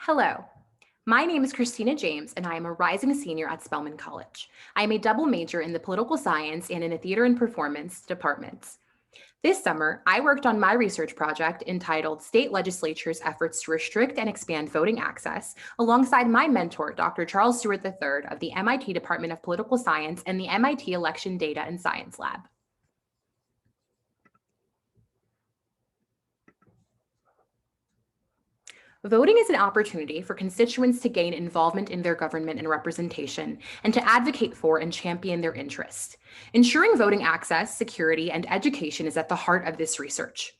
Hello, my name is Christina James, and I am a rising senior at Spelman College. I am a double major in the political science and in the theater and performance departments. This summer, I worked on my research project entitled State Legislatures' Efforts to Restrict and Expand Voting Access, alongside my mentor, Dr. Charles Stewart III of the MIT Department of Political Science and the MIT Election Data and Science Lab. Voting is an opportunity for constituents to gain involvement in their government and representation, and to advocate for and champion their interests. Ensuring voting access, security, and education is at the heart of this research.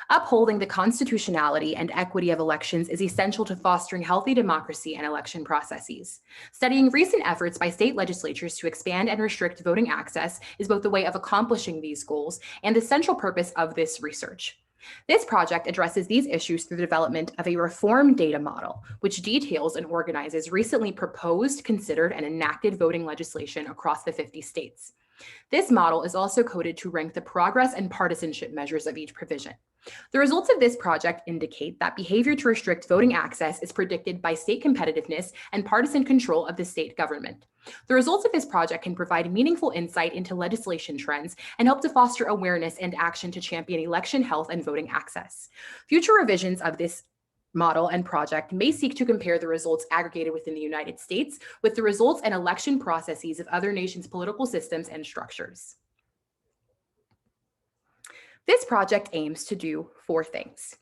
Upholding the constitutionality and equity of elections is essential to fostering healthy democracy and election processes. Studying recent efforts by state legislatures to expand and restrict voting access is both a way of accomplishing these goals and the central purpose of this research. This project addresses these issues through the development of a reform data model, which details and organizes recently proposed, considered, and enacted voting legislation across the 50 states. This model is also coded to rank the progress and partisanship measures of each provision. The results of this project indicate that behavior to restrict voting access is predicted by state competitiveness and partisan control of the state government. The results of this project can provide meaningful insight into legislation trends and help to foster awareness and action to champion election health and voting access. Future revisions of this model and project may seek to compare the results aggregated within the United States with the results and election processes of other nations' political systems and structures. This project aims to do 4 things: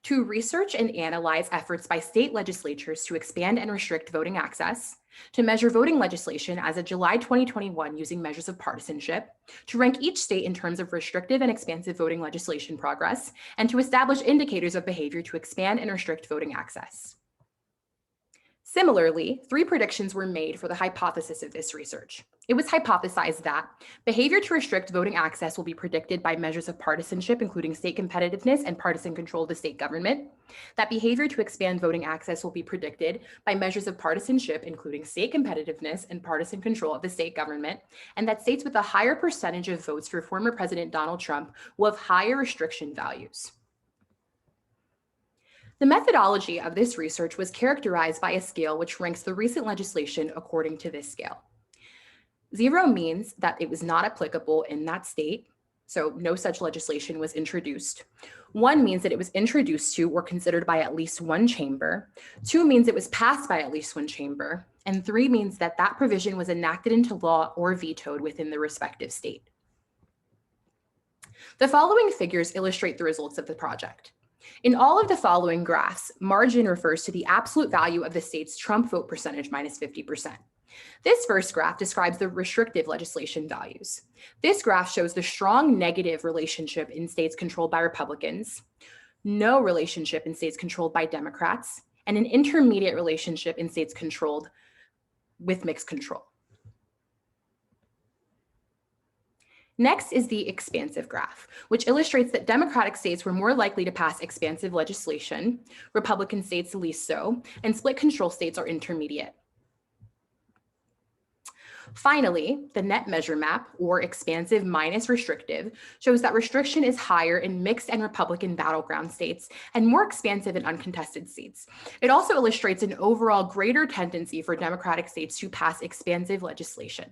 to research and analyze efforts by state legislatures to expand and restrict voting access, to measure voting legislation as of July 2021 using measures of partisanship, to rank each state in terms of restrictive and expansive voting legislation progress, and to establish indicators of behavior to expand and restrict voting access. Similarly, 3 predictions were made for the hypothesis of this research. It was hypothesized that behavior to restrict voting access will be predicted by measures of partisanship, including state competitiveness and partisan control of the state government, that behavior to expand voting access will be predicted by measures of partisanship, including state competitiveness and partisan control of the state government, and that states with a higher percentage of votes for former President Donald Trump will have higher restriction values. The methodology of this research was characterized by a scale which ranks the recent legislation according to this scale. 0 means that it was not applicable in that state, so no such legislation was introduced. 1 means that it was introduced to or considered by at least 1 chamber. 2 means it was passed by at least 1 chamber. And 3 means that that provision was enacted into law or vetoed within the respective state. The following figures illustrate the results of the project. In all of the following graphs, margin refers to the absolute value of the state's Trump vote percentage minus 50%. This first graph describes the restrictive legislation values. This graph shows the strong negative relationship in states controlled by Republicans, no relationship in states controlled by Democrats, and an intermediate relationship in states controlled with mixed control. Next is the expansive graph, which illustrates that Democratic states were more likely to pass expansive legislation, Republican states least so, and split control states are intermediate. Finally, the net measure map, or expansive minus restrictive, shows that restriction is higher in mixed and Republican battleground states and more expansive in uncontested seats. It also illustrates an overall greater tendency for Democratic states to pass expansive legislation.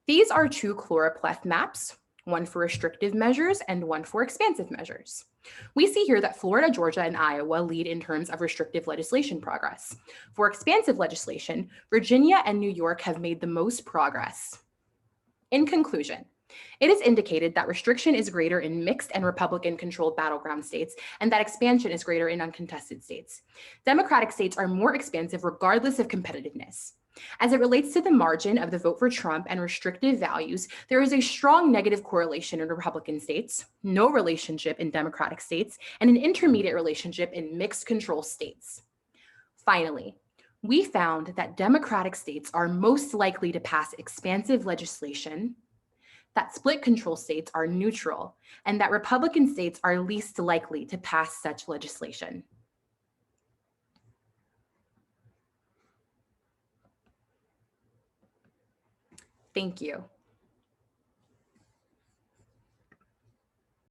These are 2 chloropleth maps, 1 for restrictive measures and 1 for expansive measures. We see here that Florida, Georgia, and Iowa lead in terms of restrictive legislation progress. For expansive legislation, Virginia and New York have made the most progress. In conclusion, it is indicated that restriction is greater in mixed and Republican-controlled battleground states, and that expansion is greater in uncontested states. Democratic states are more expansive regardless of competitiveness. As it relates to the margin of the vote for Trump and restrictive values, there is a strong negative correlation in Republican states, no relationship in Democratic states, and an intermediate relationship in mixed control states. Finally, we found that Democratic states are most likely to pass expansive legislation, that split control states are neutral, and that Republican states are least likely to pass such legislation. Thank you.